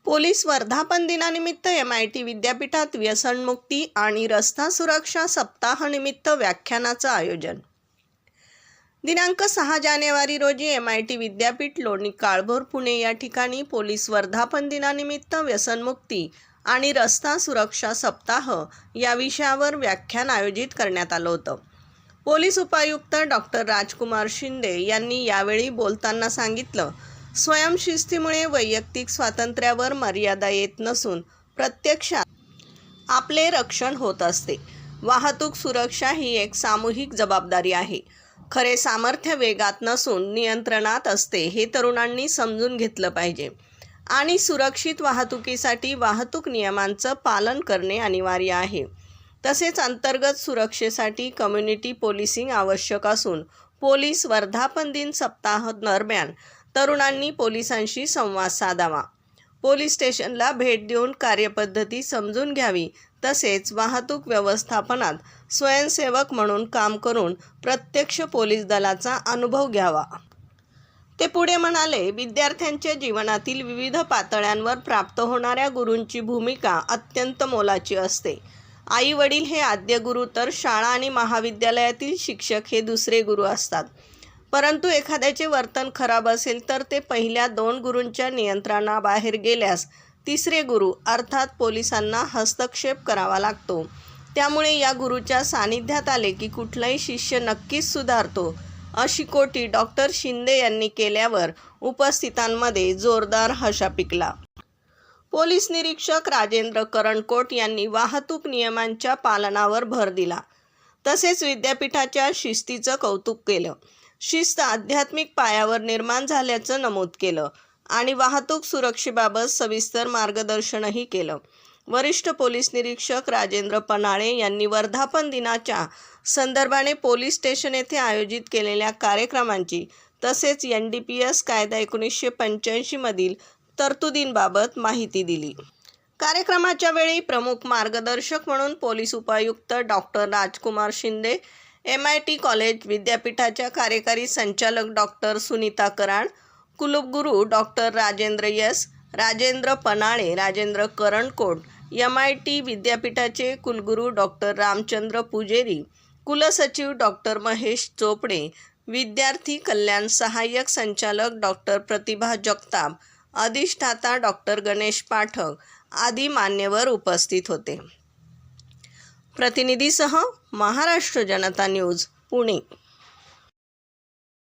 Police वर्धापन दिनानिमित्त MIT विद्यापीठात व्यसनमुक्ती आणि रस्ता सुरक्षा सप्ताहानिमित्त व्याख्यानाचं आयोजन। दिनांक 6 जानेवारी रोजी MIT विद्यापीठ लोणी काळभोर पुणे या ठिकाणी पोलीस वर्धापन दिनानिमित्त व्यसनमुक्ती आणि रस्ता सुरक्षा सप्ताह या विषयावर व्याख्यान आयोजित करण्यात आलं होतं। पोलीस उपायुक्त डॉक्टर राजकुमार शिंदे यांनी यावेळी बोलताना सांगितलं, स्वयंशिस्तीमुळे वैयक्तिक स्वातंत्र्यावर मर्यादा येत नसून प्रत्यक्षात आपले रक्षण होत असते। वाहतूक सुरक्षा ही एक सामूहिक जबाबदारी आहे। खरे सामर्थ्य वेगात नसून नियंत्रणात असते हे तरुणांनी समजून घेतलं पाहिजे आणि सुरक्षित वाहतुकीसाठी वाहतूक नियमांचं पालन करणे अनिवार्य आहे। तसेच अंतर्गत सुरक्षेसाठी कम्युनिटी पोलिसिंग आवश्यक असून पोलीस वर्धापन दिन सप्ताह दरम्यान तरुणांनी पोलिसांशी संवाद साधावा, पोलीस स्टेशनला भेट देऊन कार्यपद्धती समजून घ्यावी, तसेच वाहतूक व्यवस्थापनात स्वयंसेवक म्हणून काम करून प्रत्यक्ष पोलीस दलाचा अनुभव घ्यावा। ते पुढे म्हणाले, विद्यार्थ्यांच्या जीवनातील विविध पातळ्यांवर प्राप्त होणाऱ्या गुरूंची भूमिका अत्यंत मोलाची असते। आई वडील हे आद्य गुरु तर शाळा आणि महाविद्यालयातील शिक्षक हे दुसरे गुरु असतात। परंतु एखाद्याचे वर्तन खराब असेल तर ते पहिल्या 2 गुरूंच्या नियंत्रणाबाहेर गेल्यास तिसरे गुरु अर्थात पोलिसांना हस्तक्षेप करावा लागतो। त्यामुळे या गुरूच्या सानिध्यात आले की कुठलाही शिष्य नक्कीच सुधारतो, अशी कोटी डॉक्टर शिंदे यांनी केल्यावर उपस्थितांमध्ये जोरदार हशा पिकला। पोलीस निरीक्षक राजेंद्र करणकोट यांनी वाहतूक नियमांच्या पालनावर भर दिला। तसेच विद्यापीठाच्या शिस्तीचं कौतुक केलं। शिस्त आध्यात्मिक पायावर निर्माण झाल्याचं नमूद केलं आणि वाहतूक सुरक्षेबाबत सविस्तर मार्गदर्शनही केलं। वरिष्ठ पोलीस निरीक्षक राजेंद्र पनाळे यांनी वर्धापन दिनाच्या संदर्भाने पोलीस स्टेशन येथे आयोजित केलेल्या कार्यक्रमांची तसेच NDPS कायदा 1985 मधील तरतुदींबाबत माहिती दिली। कार्यक्रमाच्या वेळी प्रमुख मार्गदर्शक म्हणून पोलीस उपायुक्त doctor Rajkumar Shinde, MIT college विद्यापीठाच्या कार्यकारी संचालक डॉक्टर सुनीता कराड, कुलगुरू डॉक्टर राजेंद्र यस, राजेंद्र पनाळे, राजेंद्र करणकोट, MIT विद्यापीठाचे कुलगुरू डॉक्टर रामचंद्र पुजेरी, कुलसचिव डॉक्टर महेश चोपडे, विद्यार्थी कल्याण सहाय्यक संचालक डॉक्टर प्रतिभा जगताप, अधिष्ठाता डॉक्टर गणेश पाठक आदी मान्यवर उपस्थित होते। प्रतिनिधीसह महाराष्ट्र जनता न्यूज, पुणे।